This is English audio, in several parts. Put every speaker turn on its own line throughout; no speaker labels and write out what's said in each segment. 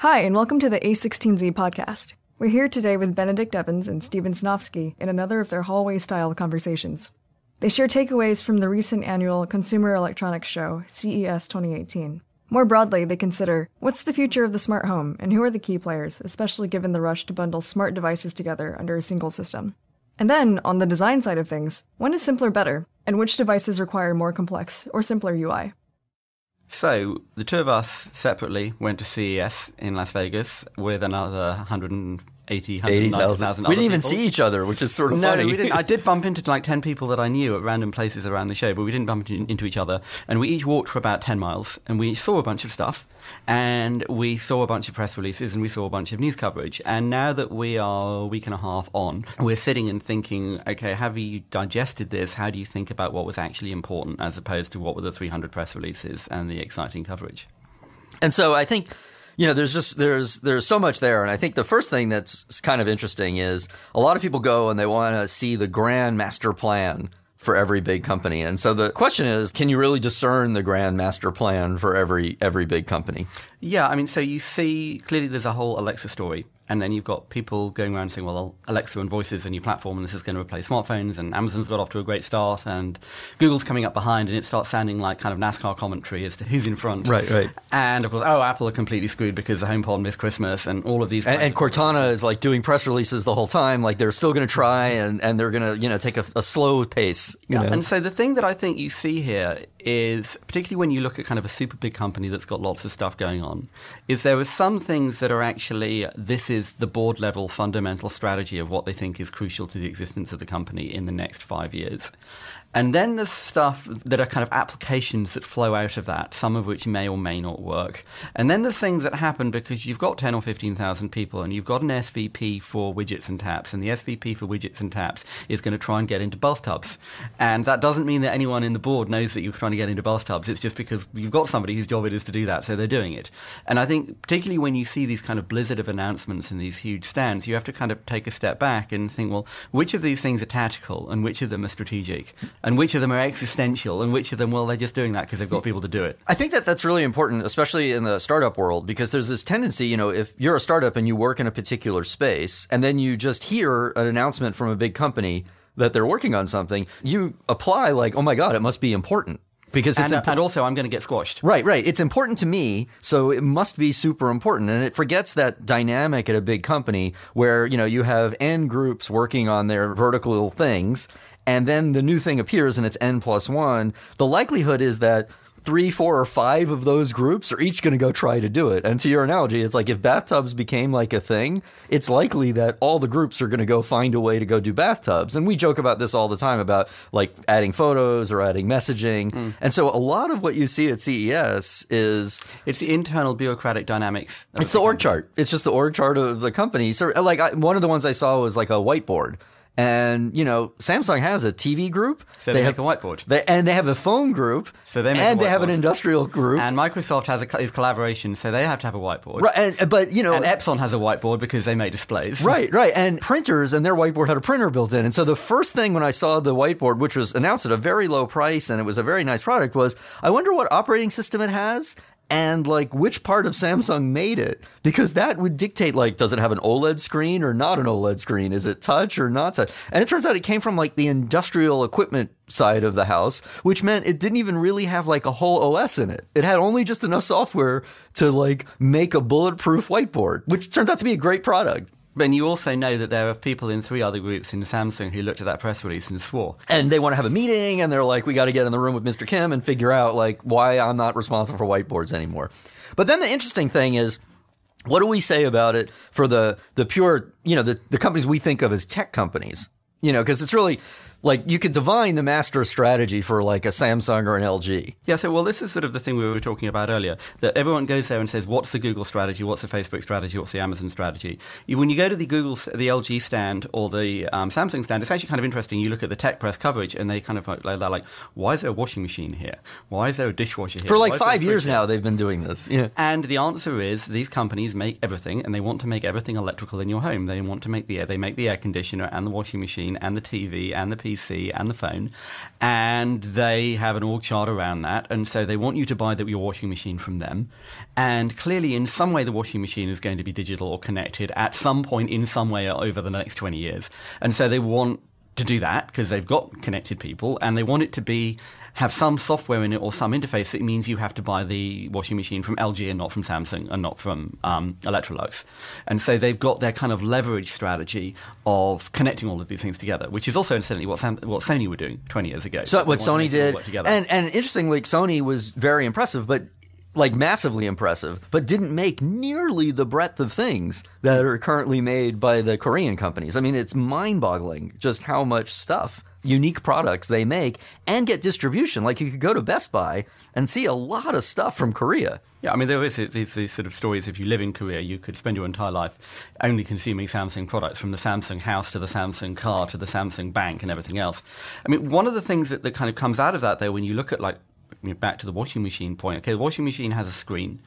Hi, and welcome to the a16z podcast. We're here today with Benedict Evans and Stephen Sinofsky in another of their hallway-style conversations. They share takeaways from the recent annual Consumer Electronics Show, CES 2018. More broadly, they consider, what's the future of the smart home, and who are the key players, especially given the rush to bundle smart devices together under a single system? And then, on the design side of things, when is simpler better, and which devices require more complex or simpler UI?
So, the two of us separately went to CES in Las Vegas with another 190,000 other people.
We didn't even see each other, which is sort of funny.
No, we didn't. I did bump into like 10 people that I knew at random places around the show, but we didn't bump into each other. And we each walked for about 10 miles, and we saw a bunch of stuff, and we saw a bunch of press releases, and we saw a bunch of news coverage. And now that we are a week and a half on, we're sitting and thinking, okay, have you digested this? How do you think about what was actually important as opposed to what were the 300 press releases and the exciting coverage?
And so I think, you know, there's so much there. And I think the first thing that's kind of interesting is a lot of people go and they want to see the grand master plan for every big company. And so the question is, can you really discern the grand master plan for every big company?
Yeah, I mean, so you see, clearly there's a whole Alexa story. And then you've got people going around saying, well, Alexa and Voice is a new platform, and this is going to replace smartphones, and Amazon's got off to a great start, and Google's coming up behind, and it starts sounding like kind of NASCAR commentary as to who's in front.
Right.
And, of course, Apple are completely screwed because the HomePod missed Christmas, and all of these...
And Cortana is, like, doing press releases the whole time. Like, they're still going to try, and they're going to, take a slow pace. You know?
And so the thing that I think you see here is, particularly when you look at kind of a super big company that's got lots of stuff going on, is there are some things that are actually, this is the board level fundamental strategy of what they think is crucial to the existence of the company in the next 5 years. And then there's stuff that are kind of applications that flow out of that, some of which may or may not work. And then there's things that happen because you've got 10 or 15,000 people and you've got an SVP for widgets and taps, and the SVP for widgets and taps is going to try and get into bathtubs. And that doesn't mean that anyone in the board knows that you're trying to get into bathtubs. It's just because you've got somebody whose job it is to do that, so they're doing it. And I think particularly when you see these kind of blizzard of announcements and these huge stands, you have to kind of take a step back and think, well, which of these things are tactical and which of them are strategic? And which of them are existential, and which of them, well, they're just doing that because they've got people to do it.
I think that's really important, especially in the startup world, because there's this tendency, if you're a startup and you work in a particular space, and then you just hear an announcement from a big company that they're working on something, you apply like, oh my God, it must be important. Because it's
and also, I'm going to get squashed.
Right. It's important to me, so it must be super important. And it forgets that dynamic at a big company where, you have N groups working on their vertical things, and then the new thing appears and it's N+1. The likelihood is that 3, 4, or 5 of those groups are each going to go try to do it. And to your analogy, it's like if bathtubs became like a thing, it's likely that all the groups are going to go find a way to go do bathtubs. And we joke about this all the time about like adding photos or adding messaging. And so a lot of what you see at CES is...
It's the internal bureaucratic dynamics.
It's the org chart. It's just the org chart of the company. So like one of the ones I saw was like a whiteboard. And, Samsung has a TV group.
So they make a whiteboard.
They have a phone group.
So they make
and they have an industrial group.
And Microsoft has is collaboration, so they have to have a whiteboard.
Right, and
Epson has a whiteboard because they make displays.
Right. And printers, and their whiteboard had a printer built in. And so the first thing when I saw the whiteboard, which was announced at a very low price, and it was a very nice product, was I wonder what operating system it has. And like which part of Samsung made it, because that would dictate like, does it have an OLED screen or not an OLED screen? Is it touch or not touch? And it turns out it came from like the industrial equipment side of the house, which meant it didn't even really have like a whole OS in it. It had only just enough software to like make a bulletproof whiteboard, which turns out to be a great product.
And you also know that there are people in 3 other groups in Samsung who looked at that press release and swore.
And they want to have a meeting, and they're like, we got to get in the room with Mr. Kim and figure out like why I'm not responsible for whiteboards anymore. But then the interesting thing is, what do we say about it for the pure, the companies we think of as tech companies? Because it's really... Like, you could divine the master strategy for, like, a Samsung or an LG.
Yeah, so, well, this is sort of the thing we were talking about earlier, that everyone goes there and says, what's the Google strategy, what's the Facebook strategy, what's the Amazon strategy? When you go to the LG stand or the Samsung stand, it's actually kind of interesting. You look at the tech press coverage, and they kind of they're like, why is there a washing machine here? Why is there a dishwasher here?
For like 5 years now, they've been doing this. Yeah.
And the answer is, these companies make everything, and they want to make everything electrical in your home. They want to make they make the air conditioner and the washing machine and the TV and the PC PC and the phone, and they have an org chart around that, and so they want you to buy your washing machine from them. And clearly, in some way, the washing machine is going to be digital or connected at some point in some way over the next 20 years. And so they want to do that because they've got connected people, and they want it to have some software in it or some interface that means you have to buy the washing machine from LG and not from Samsung and not from Electrolux. And so they've got their kind of leverage strategy of connecting all of these things together, which is also incidentally what Sony were doing 20 years ago.
So what Sony did, and interestingly, Sony was very impressive, but like massively impressive, but didn't make nearly the breadth of things that are currently made by the Korean companies. I mean, it's mind-boggling just how much stuff, unique products they make and get distribution. Like you could go to Best Buy and see a lot of stuff from Korea.
Yeah, I mean, there is these sort of stories. If you live in Korea, you could spend your entire life only consuming Samsung products, from the Samsung house to the Samsung car to the Samsung bank and everything else. I mean, one of the things that kind of comes out of that, though, when you look at back to the washing machine point. Okay, the washing machine has a screen,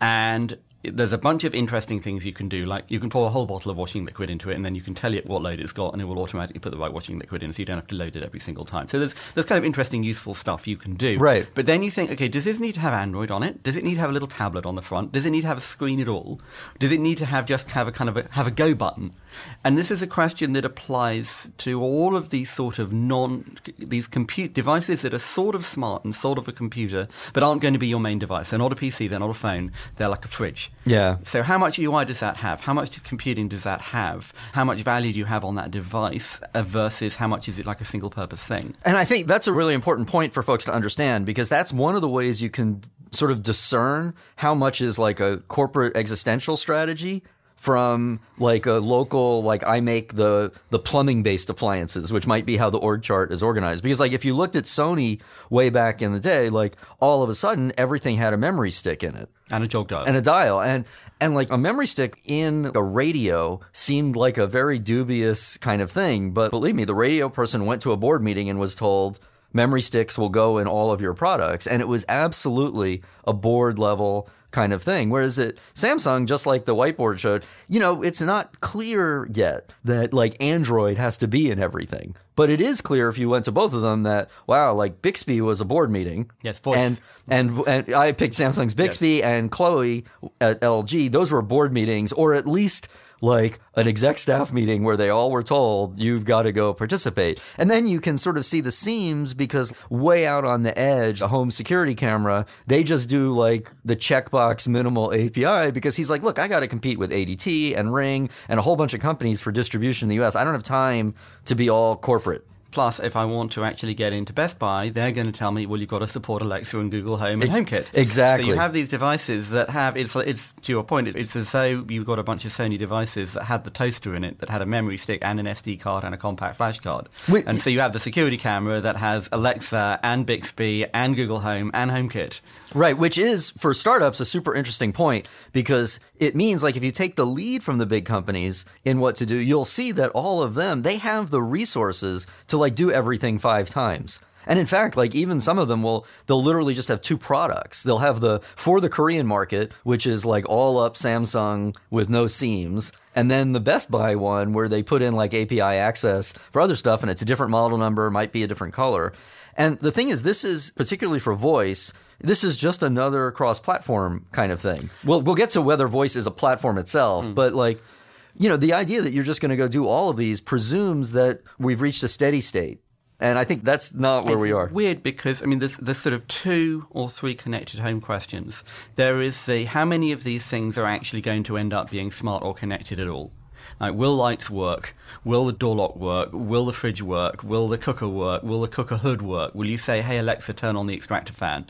and there's a bunch of interesting things you can do. Like you can pour a whole bottle of washing liquid into it, and then you can tell it what load it's got, and it will automatically put the right washing liquid in, so you don't have to load it every single time. So there's kind of interesting, useful stuff you can do.
Right.
But then you think, okay, does this need to have Android on it? Does it need to have a little tablet on the front? Does it need to have a screen at all? Does it need to have a go button? And this is a question that applies to all of these sort of these compute devices that are sort of smart and sort of a computer, but aren't going to be your main device. They're not a PC, they're not a phone, they're like a fridge.
Yeah.
So how much UI does that have? How much computing does that have? How much value do you have on that device versus how much is it like a single-purpose thing?
And I think that's a really important point for folks to understand, because that's one of the ways you can sort of discern how much is like a corporate existential strategy from like a local, like I make the plumbing-based appliances, which might be how the org chart is organized. Because like if you looked at Sony way back in the day, like all of a sudden everything had a memory stick in it.
And a jog dial.
And a dial. And like a memory stick in a radio seemed like a very dubious kind of thing. But believe me, the radio person went to a board meeting and was told memory sticks will go in all of your products. And it was absolutely a board level kind of thing. Whereas at Samsung, just like the whiteboard showed, it's not clear yet that like Android has to be in everything. But it is clear if you went to both of them that, wow, like Bixby was a board meeting.
Yes, voice.
And I picked Samsung's Bixby, yes. And Chloe at LG, those were board meetings, or at least like an exec staff meeting where they all were told, you've got to go participate. And then you can sort of see the seams, because way out on the edge, a home security camera, they just do like the checkbox minimal API, because he's like, look, I got to compete with ADT and Ring and a whole bunch of companies for distribution in the US. I don't have time to be all corporate.
Plus, if I want to actually get into Best Buy, they're going to tell me, well, you've got to support Alexa and Google Home and HomeKit.
Exactly.
So you have these devices that have, it's to your point, it's as though you've got a bunch of Sony devices that had the toaster in it, that had a memory stick and an SD card and a compact flash card. And so you have the security camera that has Alexa and Bixby and Google Home and HomeKit.
Right, which is, for startups, a super interesting point, because it means, like, if you take the lead from the big companies in what to do, you'll see that all of them, they have the resources to, like, do everything 5 times. And in fact, like, even some of them they'll literally just have 2 products. They'll have for the Korean market, which is, like, all up Samsung with no seams, and then the Best Buy one where they put in, like, API access for other stuff, and it's a different model number, might be a different color. And the thing is, this is, particularly for voice, this is just another cross-platform kind of thing. We'll get to whether voice is a platform itself, but like, the idea that you're just going to go do all of these presumes that we've reached a steady state. And I think that's not where we are.
It's weird because, I mean, there's sort of 2 or 3 connected home questions. There is how many of these things are actually going to end up being smart or connected at all? Like, will lights work? Will the door lock work? Will the fridge work? Will the cooker work? Will the cooker hood work? Will you say, hey, Alexa, turn on the extractor fan?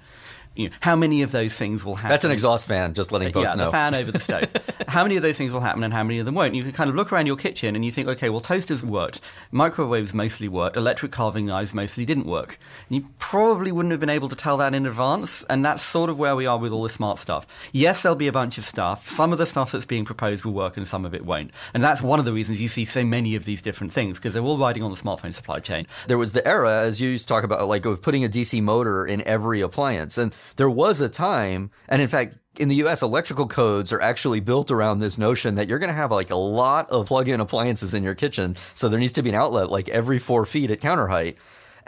How many of those things will happen?
That's an exhaust fan, just letting folks know.
Yeah, the fan over the stove. How many of those things will happen and how many of them won't? You can kind of look around your kitchen and you think, okay, well, toasters worked. Microwaves mostly worked. Electric carving knives mostly didn't work. And you probably wouldn't have been able to tell that in advance, and that's sort of where we are with all the smart stuff. Yes, there'll be a bunch of stuff. Some of the stuff that's being proposed will work and some of it won't. And that's one of the reasons you see so many of these different things, because they're all riding on the smartphone supply chain.
There was the era, as you used to talk about, like, of putting a DC motor in every appliance. And there was a time, and in fact, in the US, electrical codes are actually built around this notion that you're going to have like a lot of plug-in appliances in your kitchen. So there needs to be an outlet like every 4 feet at counter height.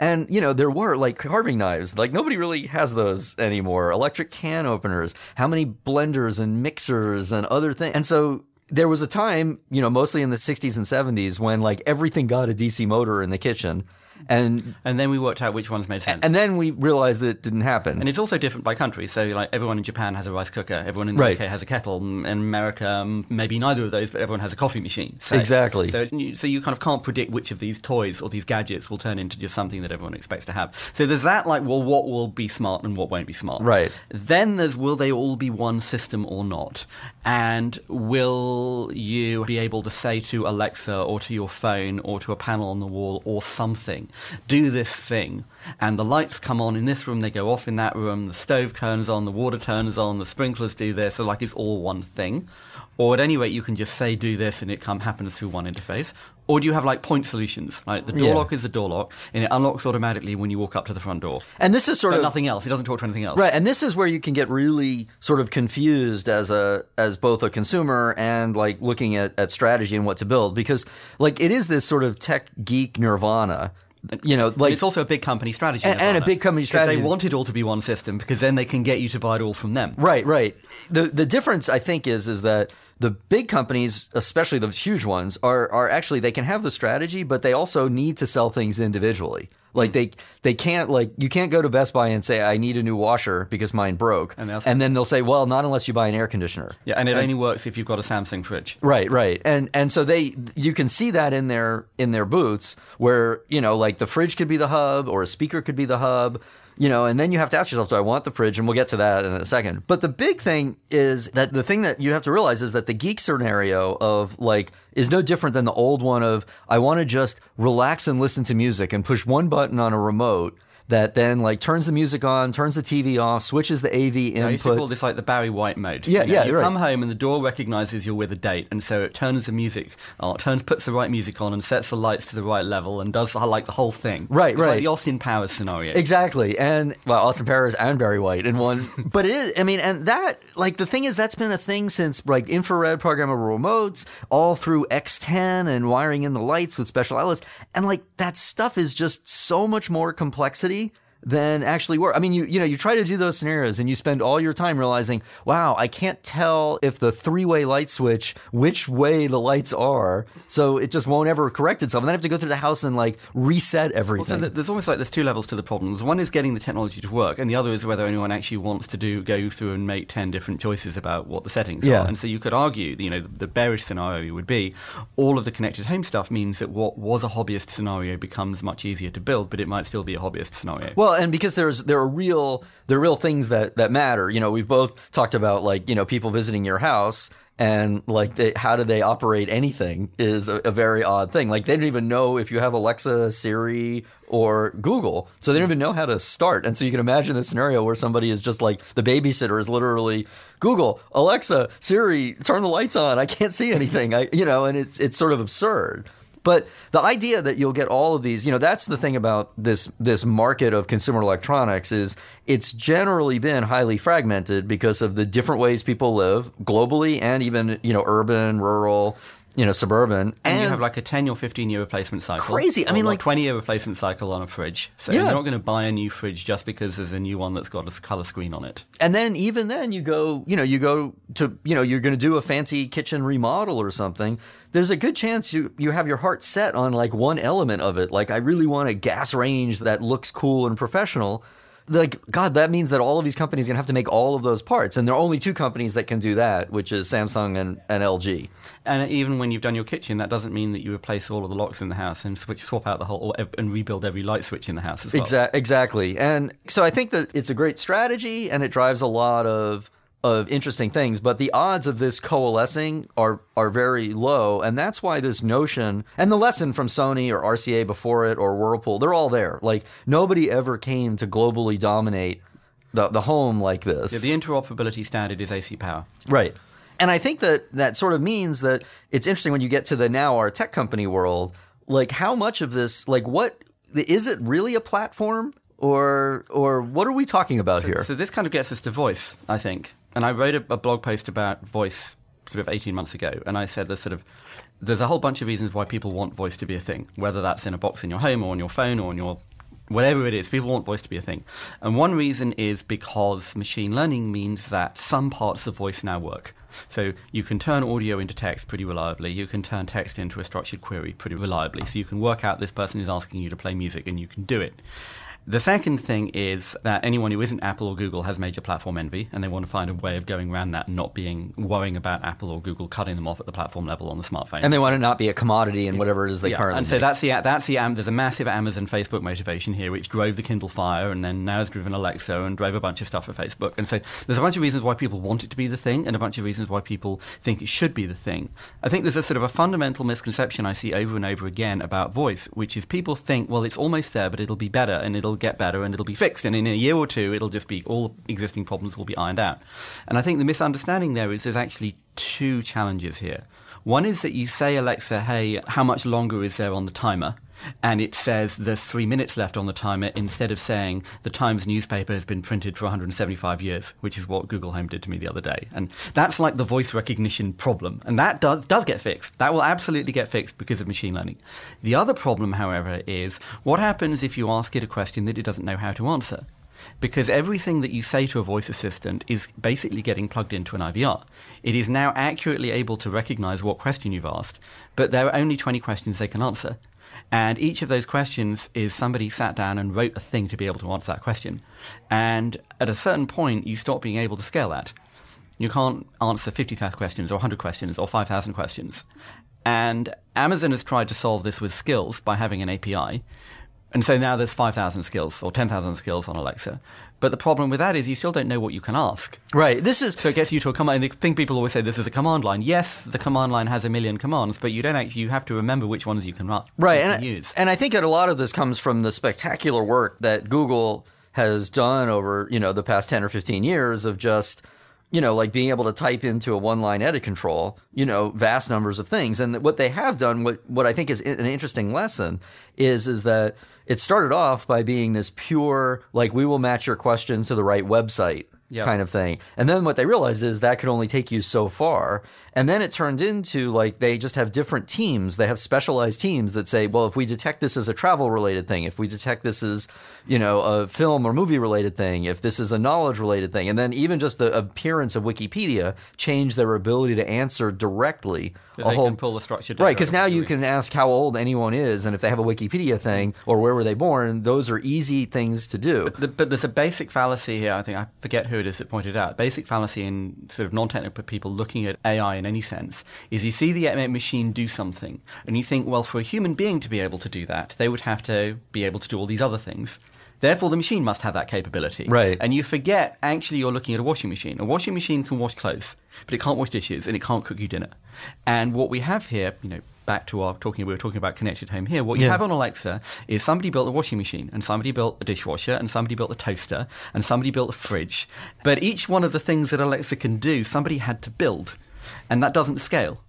And, you know, there were like carving knives. Like nobody really has those anymore. Electric can openers, how many blenders and mixers and other things. And so there was a time, you know, mostly in the 60s and 70s when like everything got a DC motor in the kitchen. And
then we worked out which ones made sense.
And then we realized that it didn't happen.
And it's also different by country. So, like, everyone in Japan has a rice cooker. Everyone in the UK has a kettle. In America, maybe neither of those, but everyone has a coffee machine. So,
exactly.
So you kind of can't predict which of these toys or these gadgets will turn into just something that everyone expects to have. So there's that, like, well, what will be smart and what won't be smart?
Right.
Then there's, will they all be one system or not? And will you be able to say to Alexa or to your phone or to a panel on the wall or something, do this thing, and the lights come on in this room, they go off in that room, the stove turns on, the water turns on, the sprinklers do this, so like it's all one thing? Or at any rate, you can just say do this and it happens through one interface. Or do you have like point solutions? Like the door lock is the door lock, and it unlocks automatically when you walk up to the front door.
And this is sort of
nothing else. It doesn't talk to anything else.
Right, and this is where you can get really sort of confused as both a consumer and like looking at strategy and what to build, because like it is this sort of tech geek nirvana. You know, like
it's also a big company strategy,
and a big company strategy.
They want it all to be one system because then they can get you to buy it all from them.
Right. The difference, I think, is that the big companies, especially the huge ones, are actually, they can have the strategy, but they also need to sell things individually. Like they can't, like, you can't go to Best Buy and say, I need a new washer because mine broke. And then they'll say, well, not unless you buy an air conditioner.
Yeah, and it only works if you've got a Samsung fridge.
Right. And so you can see that in their booths where, you know, like the fridge could be the hub or a speaker could be the hub. You know, and then you have to ask yourself, do I want the fridge? And we'll get to that in a second. But the big thing is that the thing that you have to realize is that the geek scenario of like is no different than the old one of I want to just relax and listen to music and push one button on a remote that then like turns the music on, turns the TV off, switches the AV input.
I used to call this like the Barry White mode.
You
come home and the door recognizes you're with a date, and so it turns the music on, puts the right music on and sets the lights to the right level and does like the whole thing.
Right.
It's like the Austin Powers scenario.
Exactly. And well, Austin Powers and Barry White in one. But it is, I mean, and that, like the thing is that's been a thing since like infrared programmable remotes all through X10 and wiring in the lights with special outlets. And like that stuff is just so much more complexity than actually work. I mean, you try to do those scenarios and you spend all your time realizing, wow, I can't tell if the 3-way light switch, which way the lights are, so it just won't ever correct itself. And then I have to go through the house and like reset everything.
Also, there's almost like there's two levels to the problems. One is getting the technology to work, and the other is whether anyone actually wants to go through and make 10 different choices about what the settings are. And so you could argue, you know, the bearish scenario would be all of the connected home stuff means that what was a hobbyist scenario becomes much easier to build, but it might still be a hobbyist scenario.
Well, and because there are real things that matter. You know, we've both talked about like, you know, people visiting your house and like how do they operate anything is a very odd thing. Like they don't even know if you have Alexa, Siri, or Google. So they don't even know how to start. And so you can imagine the scenario where somebody is just like the babysitter is literally Google, Alexa, Siri, turn the lights on. I can't see anything. And it's sort of absurd. But the idea that you'll get all of these, you know, that's the thing about this market of consumer electronics is it's generally been highly fragmented because of the different ways people live globally and even, you know, urban, rural, you know, suburban.
And you have like a 10 or 15 year replacement cycle.
Crazy. I mean, like
20-year replacement cycle on a fridge. So you're not going to buy a new fridge just because there's a new one that's got a color screen on it.
And then even then you go to, you know, you're going to do a fancy kitchen remodel or something. There's a good chance you have your heart set on like one element of it. Like I really want a gas range that looks cool and professional. Like, God, that means that all of these companies are going to have to make all of those parts. And there are only two companies that can do that, which is Samsung and LG.
And even when you've done your kitchen, that doesn't mean that you replace all of the locks in the house and swap out the whole, and rebuild every light switch in the house as well.
Exactly. And so I think that it's a great strategy and it drives a lot of interesting things, but the odds of this coalescing are very low, and that's why this notion, and the lesson from Sony or RCA before it or Whirlpool, they're all there. Like, nobody ever came to globally dominate the home like this.
Yeah, the interoperability standard is AC power.
Right. And I think that sort of means that it's interesting when you get to our tech company world, like how much of this, like what, is it really a platform? Or what are we talking about here?
So this kind of gets us to voice, I think. And I wrote a blog post about voice sort of 18 months ago, and I said there's a whole bunch of reasons why people want voice to be a thing, whether that's in a box in your home or on your phone or on your whatever it is. People want voice to be a thing. And one reason is because machine learning means that some parts of voice now work. So you can turn audio into text pretty reliably. You can turn text into a structured query pretty reliably. So you can work out this person is asking you to play music, and you can do it. The second thing is that anyone who isn't Apple or Google has major platform envy, and they want to find a way of going around that and not worrying about Apple or Google cutting them off at the platform level on the smartphone.
And they want to not be a commodity in whatever it is they currently
and so
make.
there's a massive Amazon Facebook motivation here, which drove the Kindle Fire, and then now has driven Alexa and drove a bunch of stuff for Facebook. And so there's a bunch of reasons why people want it to be the thing, and a bunch of reasons why people think it should be the thing. I think there's a sort of a fundamental misconception I see over and over again about voice, which is people think, well, it's almost there, but it'll be better, and it'll get better, and it'll be fixed, and in a year or two it'll just be all existing problems will be ironed out. And I think the misunderstanding there is there's actually two challenges here. One is that you say, Alexa, hey, how much longer is there on the timer? And it says there's 3 minutes left on the timer, instead of saying the Times newspaper has been printed for 175 years, which is what Google Home did to me the other day. And that's like the voice recognition problem. And that does get fixed. That will absolutely get fixed because of machine learning. The other problem, however, is what happens if you ask it a question that it doesn't know how to answer? Because everything that you say to a voice assistant is basically getting plugged into an IVR. It is now accurately able to recognize what question you've asked, but there are only 20 questions they can answer. And each of those questions is somebody sat down and wrote a thing to be able to answer that question. And at a certain point, you stop being able to scale that. You can't answer 50,000 questions or 100 questions or 5,000 questions. And Amazon has tried to solve this with skills by having an API. And so now there's 5,000 skills or 10,000 skills on Alexa. But the problem with that is you still don't know what you can ask.
Right.
So it gets you to a command. The thing people always say, this is a command line. Yes, the command line has a million commands, but you don't actually. You have to remember which ones you can run.
Right.
And use.
And I think that a lot of this comes from the spectacular work that Google has done over, the past 10 or 15 years of just, like being able to type into a one-line edit control, vast numbers of things. And what they have done, what I think is an interesting lesson is that it started off by being this pure, like, we will match your question to the right website kind of thing. And then what they realized is that could only take you so far. And then it turned into, like, they just have different teams. They have specialized teams that say, well, if we detect this as a travel-related thing, if we detect this as, a film or movie-related thing, if this is a knowledge-related thing, and then even just the appearance of Wikipedia changed their ability to answer directly.
They can pull the structure data.
Right, because now you can ask how old anyone is, and if they have a Wikipedia thing, or where were they born, those are easy things to do.
But there's a basic fallacy here, I think. I forget who it is that pointed out. Basic fallacy in sort of non-technical people looking at AI in any sense is you see the machine do something, and you think, well, for a human being to be able to do that, they would have to be able to do all these other things. Therefore, the machine must have that capability.
Right.
And you forget, actually, you're looking at a washing machine. A washing machine can wash clothes, but it can't wash dishes, and it can't cook you dinner. And what we have here, back to we were talking about connected home here, what you have on Alexa is somebody built a washing machine, and somebody built a dishwasher, and somebody built a toaster, and somebody built a fridge. But each one of the things that Alexa can do, somebody had to build, and that doesn't scale.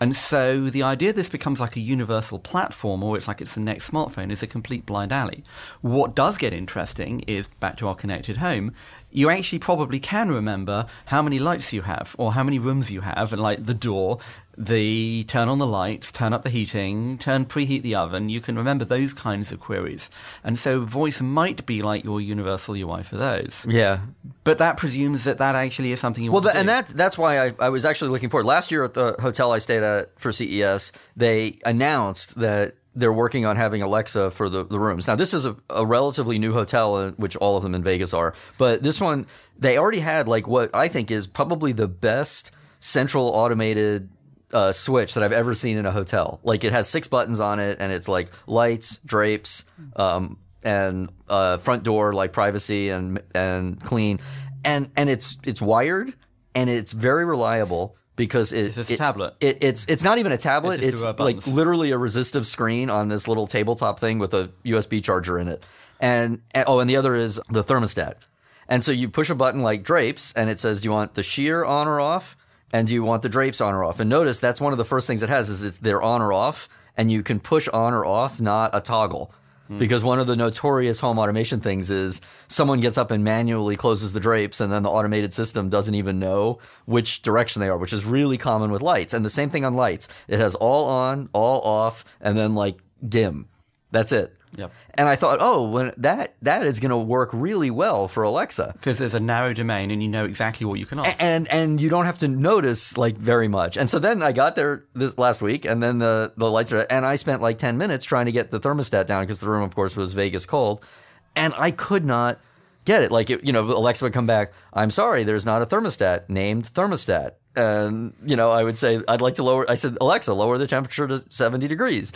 And so the idea this becomes like a universal platform, or it's like it's the next smartphone, is a complete blind alley. What does get interesting is, back to our connected home, you actually probably can remember how many lights you have, or how many rooms you have, and like the door, the turn on the lights, turn up the heating, preheat the oven. You can remember those kinds of queries. And so voice might be like your universal UI for those.
Yeah.
But that presumes that actually is something you want to do.
And that's why I was actually looking forward. Last year at the hotel I stayed at for CES, they announced that they're working on having Alexa for the rooms. Now, this is a relatively new hotel, which all of them in Vegas are. But this one, they already had like what I think is probably the best central automated switch that I've ever seen in a hotel. Like, it has 6 buttons on it, and it's like lights, drapes, and front door, like privacy and clean. And it's wired, and it's very reliable. Because
it's just a tablet.
It's not even a tablet. It's like literally a resistive screen on this little tabletop thing with a USB charger in it. And the other is the thermostat. And so you push a button like drapes, and it says, do you want the sheer on or off? And do you want the drapes on or off? And notice that's one of the first things it has is they're on or off, and you can push on or off, not a toggle. because one of the notorious home automation things is someone gets up and manually closes the drapes, and then the automated system doesn't even know which direction they are, which is really common with lights. And the same thing on lights. It has all on, all off, and then like dim. That's it.
Yep.
And I thought, when that is going to work really well for Alexa,
because there's a narrow domain and you know exactly what you can ask,
and you don't have to notice like very much. And so then I got there this last week, and then the lights are, and I spent like 10 minutes trying to get the thermostat down because the room, of course, was Vegas cold, and I could not get it. Like Alexa would come back, "I'm sorry, there's not a thermostat named thermostat." And, I would say, I'd like to lower, I said, "Alexa, lower the temperature to 70 degrees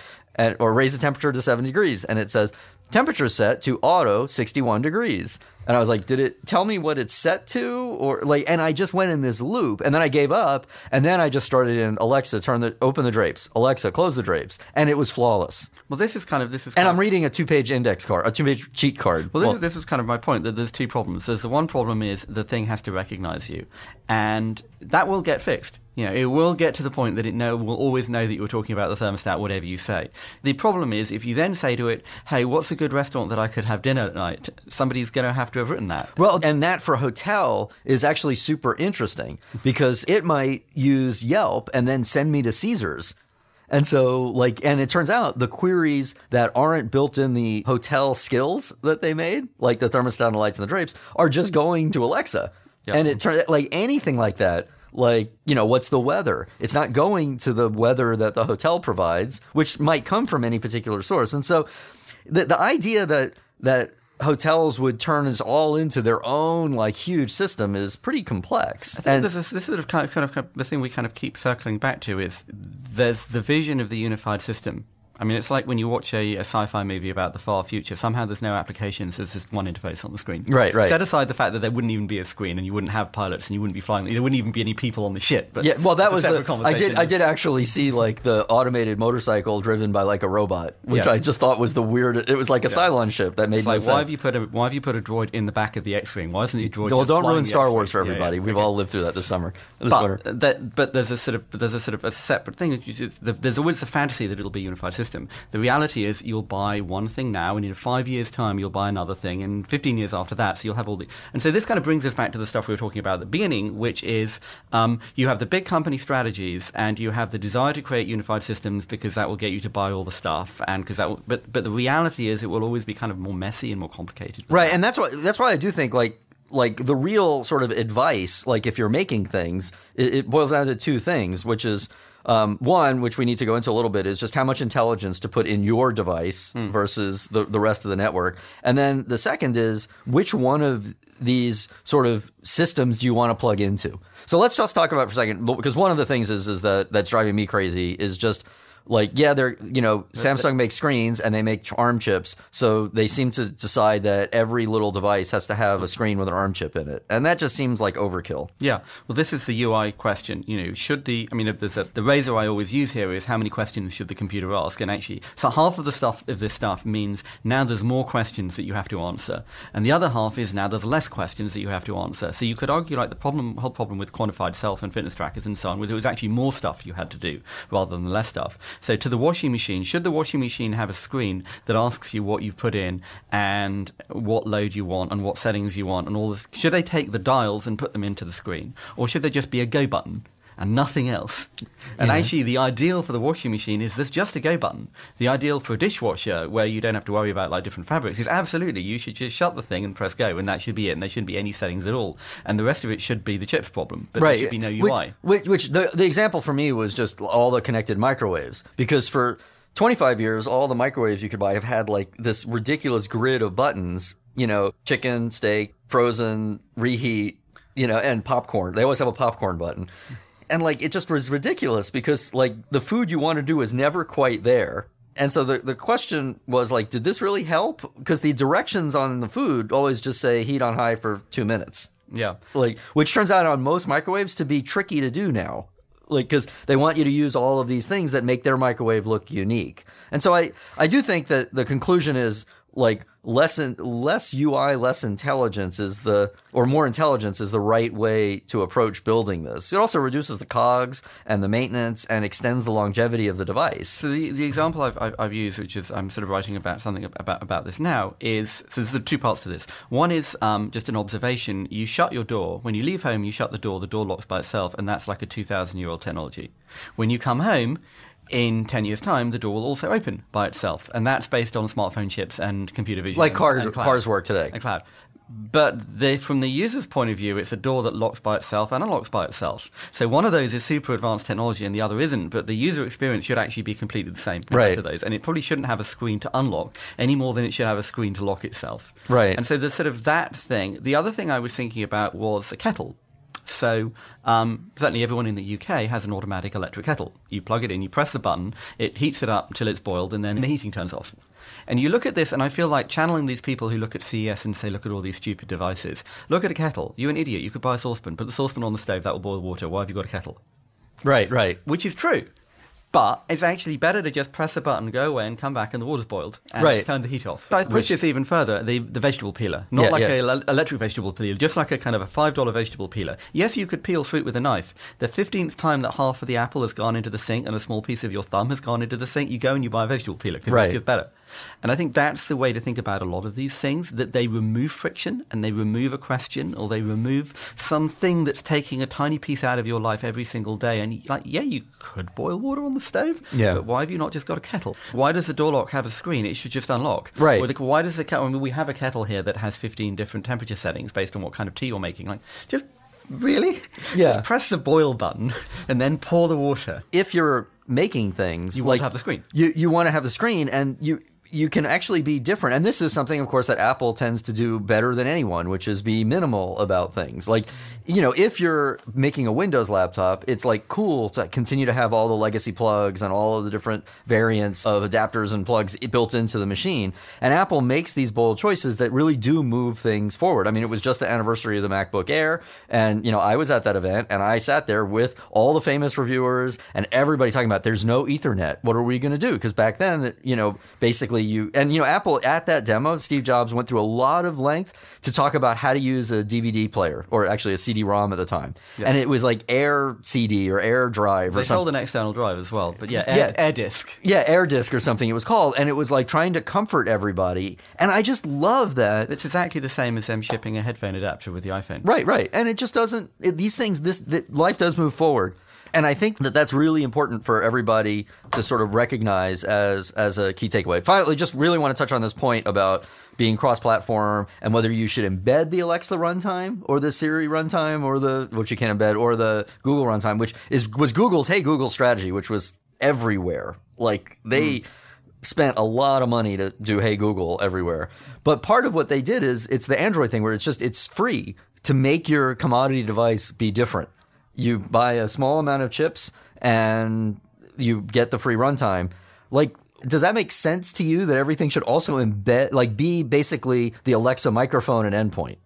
or raise the temperature to 70 degrees. And it says, "Temperature set to auto 61 degrees. And I was like, did it tell me what it's set to? And I just went in this loop, and then I gave up. And then I just started in Alexa, open the drapes. Alexa, close the drapes. And it was flawless.
Well, this is kind of.
And I'm reading a 2-page index card, a 2-page cheat card.
Well, this was kind of my point, that there's two problems. There's the one problem is the thing has to recognize you, and that will get fixed. It will get to the point that it will always know that you're talking about the thermostat, whatever you say. The problem is if you then say to it, "Hey, what's a good restaurant that I could have dinner at night?" Somebody's going to have to have written that.
Well, and that for hotel is actually super interesting because it might use Yelp and then send me to Caesars. And so, and it turns out the queries that aren't built in the hotel skills that they made, like the thermostat and the lights and the drapes, are just going to Alexa. Yep. And it turns out, anything like that, what's the weather? It's not going to the weather that the hotel provides, which might come from any particular source. And so the idea that hotels would turn us all into their own huge system is pretty complex.
I think this sort of kind of the thing we kind of keep circling back to is there's the vision of the unified system. I mean, it's like when you watch a sci-fi movie about the far future, somehow there's no applications, there's just one interface on the screen.
Right.
Set aside the fact that there wouldn't even be a screen and you wouldn't have pilots and you wouldn't be flying, there wouldn't even be any people on the ship. But
yeah, well, that was
a conversation.
I did actually see the automated motorcycle driven by a robot, which I just thought was the weird. It was like a Cylon ship that made no sense.
Why have you put a droid in the back of the X-wing? Why isn't the droid? Well,
don't ruin Star Wars for everybody. We've all lived through that this winter.
But there's a sort of a separate thing. There's always the fantasy that it'll be a unified system. The reality is you'll buy one thing now, and in 5 years' time you'll buy another thing, and 15 years after that, so you'll have all the... And so this kind of brings us back to the stuff we were talking about at the beginning, which is you have the big company strategies, and you have the desire to create unified systems because that will get you to buy all the stuff, and because that will, but the reality is it will always be kind of more messy and more complicated.
Right, and that's why I do think the real sort of advice, if you're making things, it boils down to two things, which is one, which we need to go into a little bit, is just how much intelligence to put in your device versus the rest of the network. And then the second is which one of these sort of systems do you want to plug into? So let's just talk about it for a second, because one of the things is that's driving me crazy is just they're, Samsung makes screens and they make ARM chips. So they seem to decide that every little device has to have a screen with an ARM chip in it. And that just seems like overkill.
Yeah. Well, this is the UI question. The razor I always use here is how many questions should the computer ask? And actually, so half of this stuff means now there's more questions that you have to answer. And the other half is now there's less questions that you have to answer. So you could argue the whole problem with quantified self and fitness trackers and so on was it was actually more stuff you had to do rather than less stuff. So to the washing machine, should the washing machine have a screen that asks you what you've put in and what load you want and what settings you want and all this? Should they take the dials and put them into the screen? Or should there just be a go button and nothing else? And actually the ideal for the washing machine is there's just a go button. The ideal for a dishwasher where you don't have to worry about different fabrics is absolutely you should just shut the thing and press go, and that should be it, and there shouldn't be any settings at all. And the rest of it should be the chips problem, but there should be no UI.
Which the example for me was just all the connected microwaves, because for 25 years all the microwaves you could buy have had this ridiculous grid of buttons, chicken, steak, frozen, reheat, and popcorn. They always have a popcorn button. And it just was ridiculous because the food you want to do is never quite there. And so the question was did this really help? Because the directions on the food always just say heat on high for 2 minutes.
Yeah.
Which turns out on most microwaves to be tricky to do now. Because they want you to use all of these things that make their microwave look unique. And so I do think that the conclusion is like less UI, less intelligence more intelligence is the right way to approach building this. It also reduces the COGS and the maintenance and extends the longevity of the device.
So the example I've used, which is I'm sort of writing about something about this now, is, so there's two parts to this. One is just an observation. You shut your door. When you leave home, you shut the door locks by itself, and that's like a 2,000-year-old technology. When you come home, in 10 years' time, the door will also open by itself. And that's based on smartphone chips and computer vision.
Like cars work today.
And cloud. But from the user's point of view, it's a door that locks by itself and unlocks by itself. So one of those is super advanced technology and the other isn't. But the user experience should actually be completely the same for both of those. And it probably shouldn't have a screen to unlock any more than it should have a screen to lock itself.
Right.
And so there's sort of that thing. The other thing I was thinking about was a kettle. So certainly everyone in the UK has an automatic electric kettle. You plug it in, you press the button, it heats it up till it's boiled, and then the heating turns off. And you look at this, and I feel like channeling these people who look at CES and say, look at all these stupid devices. Look at a kettle. You're an idiot. You could buy a saucepan. Put the saucepan on the stove. That will boil water. Why have you got a kettle?
Right.
Which is true. But it's actually better to just press a button, go away, and come back, and the water's boiled, and it's turned the heat off. I push this even further, the vegetable peeler. Not like an electric vegetable peeler, just like a kind of a $5 vegetable peeler. Yes, you could peel fruit with a knife. The 15th time that half of the apple has gone into the sink and a small piece of your thumb has gone into the sink, you go and you buy a vegetable peeler, because it's just better. And I think that's the way to think about a lot of these things, that they remove friction, and they remove a question, or they remove something that's taking a tiny piece out of your life every single day. And you could boil water on the stove, but why have you not just got a kettle? Why does the door lock have a screen? It should just unlock.
Right.
Or why does the kettle? I mean, we have a kettle here that has 15 different temperature settings based on what kind of tea you're making. Like, just really?
Yeah.
Just press the boil button and then pour the water.
If you're making things,
you want to have the screen.
You want to have the screen, and you can actually be different. And this is something, of course, that Apple tends to do better than anyone, which is be minimal about things. Like, if you're making a Windows laptop, it's like cool to continue to have all the legacy plugs and all of the different variants of adapters and plugs built into the machine. And Apple makes these bold choices that really do move things forward. I mean, it was just the anniversary of the MacBook Air, and I was at that event, and I sat there with all the famous reviewers and everybody talking about there's no Ethernet. What are we going to do? Because back then, basically Apple at that demo, Steve Jobs went through a lot of length to talk about how to use a DVD player, or actually a CD-ROM at the time. Yes. And it was like Air CD or Air Drive or something. They
sold an external drive as well, but Air Disk.
Yeah, Air Disk or something it was called. And it was like trying to comfort everybody. And I just love that.
It's exactly the same as them shipping a headphone adapter with the iPhone.
Right. And it just doesn't, life does move forward. And I think that that's really important for everybody to sort of recognize as a key takeaway. Finally, just really want to touch on this point about being cross-platform and whether you should embed the Alexa runtime or the Siri runtime or which you can embed, or the Google runtime, which was Google's Hey Google strategy, which was everywhere. Like they spent a lot of money to do Hey Google everywhere. But part of what they did is it's the Android thing where it's free to make your commodity device be different. You buy a small amount of chips and you get the free runtime. Like, does that make sense to you that everything should also be basically the Alexa microphone and endpoint?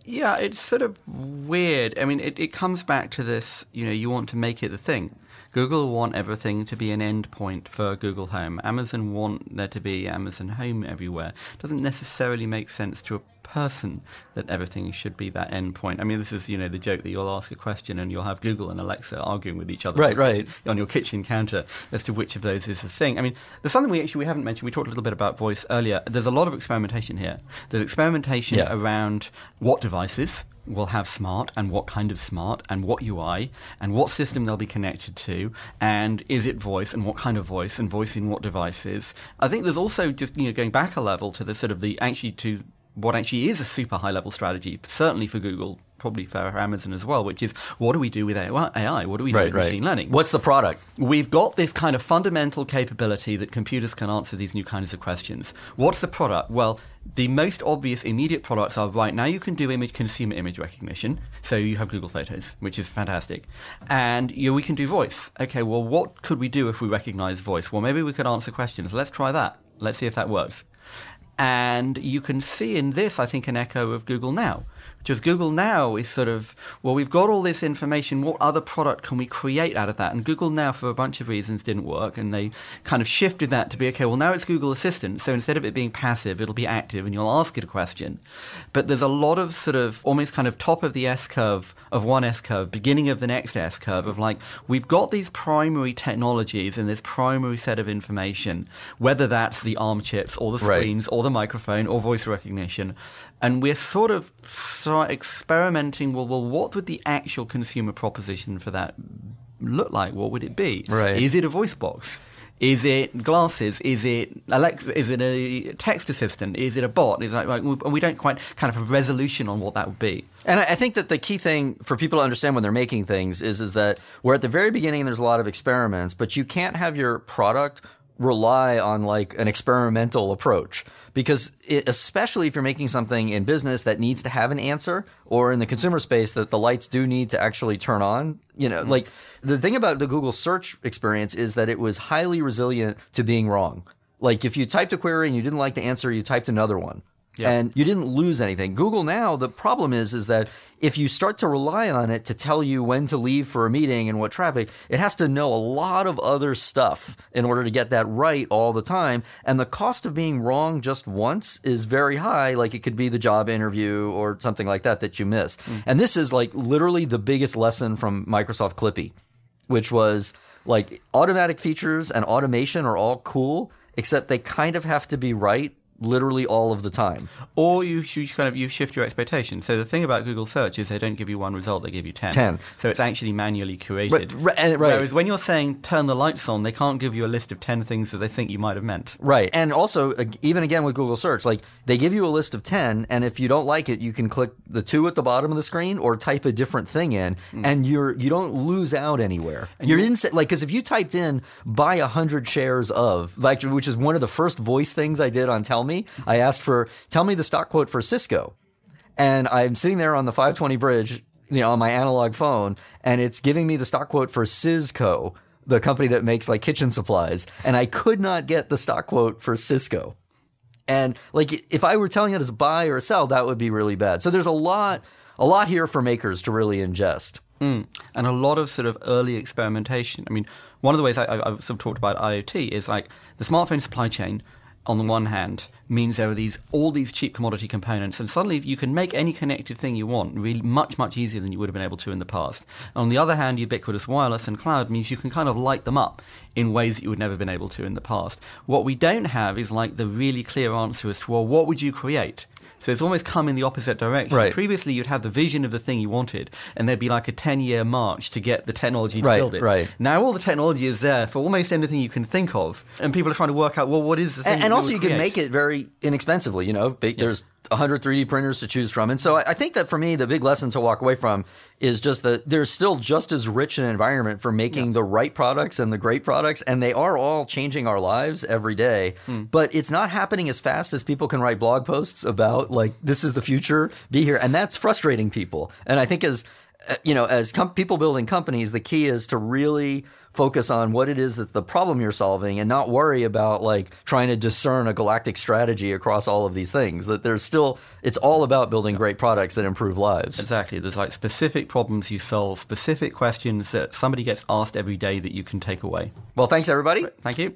Yeah, it's sort of weird. I mean, it comes back to this, you want to make it the thing. Google want everything to be an endpoint for Google Home. Amazon want there to be Amazon Home everywhere. It doesn't necessarily make sense to a person that everything should be that endpoint. I mean, this is, the joke that you'll ask a question and you'll have Google and Alexa arguing with each other on your kitchen counter as to which of those is the thing. I mean, there's something we haven't mentioned. We talked a little bit about voice earlier. There's a lot of experimentation here. There's experimentation around what devices will have smart, and what kind of smart, and what UI, and what system they'll be connected to, and is it voice, and what kind of voice, and voice in what devices. I think there's also just going back a level to the sort of what actually is a super high-level strategy, certainly for Google, probably for Amazon as well, which is, what do we do with AI? What do we do with machine learning?
What's the product?
We've got this kind of fundamental capability that computers can answer these new kinds of questions. What's the product? Well, the most obvious immediate products are, right now you can do consumer image recognition, so you have Google Photos, which is fantastic. And we can do voice. Okay, well, what could we do if we recognize voice? Well, maybe we could answer questions. Let's try that. Let's see if that works. And you can see in this, I think, an echo of Google Now, Just Google Now is sort of, well, we've got all this information. What other product can we create out of that? And Google Now, for a bunch of reasons, didn't work. And they kind of shifted that to be, okay, well, now it's Google Assistant. So instead of it being passive, it'll be active and you'll ask it a question. But there's a lot of sort of almost kind of top of the S-curve, of one S-curve, beginning of the next S-curve of like, we've got these primary technologies and this primary set of information, whether that's the ARM chips or the screens or the microphone or voice recognition. And we're sort of experimenting, well, what would the actual consumer proposition for that look like? What would it be?
Right.
Is it a voice box? Is it glasses? Is it Alexa? Is it a text assistant? Is it a bot? Is like we don't quite kind of have a resolution on what that would be.
And I think that the key thing for people to understand when they're making things is that we're at the very beginning and there's a lot of experiments, but you can't have your product rely on like an experimental approach. Because especially if you're making something in business that needs to have an answer, or in the consumer space that the lights do need to actually turn on, like the thing about the Google search experience is that it was highly resilient to being wrong. Like if you typed a query and you didn't like the answer, you typed another one. Yeah. And you didn't lose anything. Google Now, the problem is that if you start to rely on it to tell you when to leave for a meeting and what traffic, it has to know a lot of other stuff in order to get that right all the time. And the cost of being wrong just once is very high. Like it could be the job interview or something like that you miss. And this is like literally the biggest lesson from Microsoft Clippy, which was like automatic features and automation are all cool, except they kind of have to be right literally all of the time.
Or you shift your expectation. So the thing about Google search is they don't give you one result, they give you 10. So it's actually manually curated.
Right.
Whereas when you're saying turn the lights on, they can't give you a list of 10 things that they think you might have meant.
Right. And also, even again with Google search, like they give you a list of 10, and if you don't like it, you can click the 2 at the bottom of the screen or type a different thing in, and you don't lose out anywhere. And you're in, like, because if you typed in buy 100 shares of, like, which is one of the first voice things I did on Tell Me, I asked for, tell me the stock quote for Cisco. And I'm sitting there on the 520 bridge, on my analog phone, and it's giving me the stock quote for Cisco, the company that makes like kitchen supplies. And I could not get the stock quote for Cisco. And like, if I were telling it as a buy or a sell, that would be really bad. So there's a lot here for makers to really ingest.
And a lot of sort of early experimentation. I mean, one of the ways I've sort of talked about IoT is like the smartphone supply chain, on the one hand, means there are all these cheap commodity components, and suddenly you can make any connected thing you want really much, much easier than you would have been able to in the past. On the other hand, ubiquitous wireless and cloud means you can kind of light them up in ways that you would never have been able to in the past. What we don't have is like the really clear answer as to, well, what would you create? So it's almost come in the opposite direction.
Right.
Previously, you'd have the vision of the thing you wanted, and there'd be like a 10-year march to get the technology to build it.
Right.
Now all the technology is there for almost anything you can think of, and people are trying to work out, well, what is the thing
and also you
create?
can make it very inexpensively, There's 100 3D printers to choose from. And so I think that for me, the big lesson to walk away from is just that there's still just as rich an environment for making the right products and the great products, and they are all changing our lives every day. But it's not happening as fast as people can write blog posts about, like, this is the future, be here. And that's frustrating people. And I think as people building companies, the key is to really focus on what it is that the problem you're solving and not worry about like trying to discern a galactic strategy across all of these things. That it's all about building great products that improve lives.
Exactly. There's like specific problems you solve, specific questions that somebody gets asked every day that you can take away.
Well, thanks everybody.
Thank you.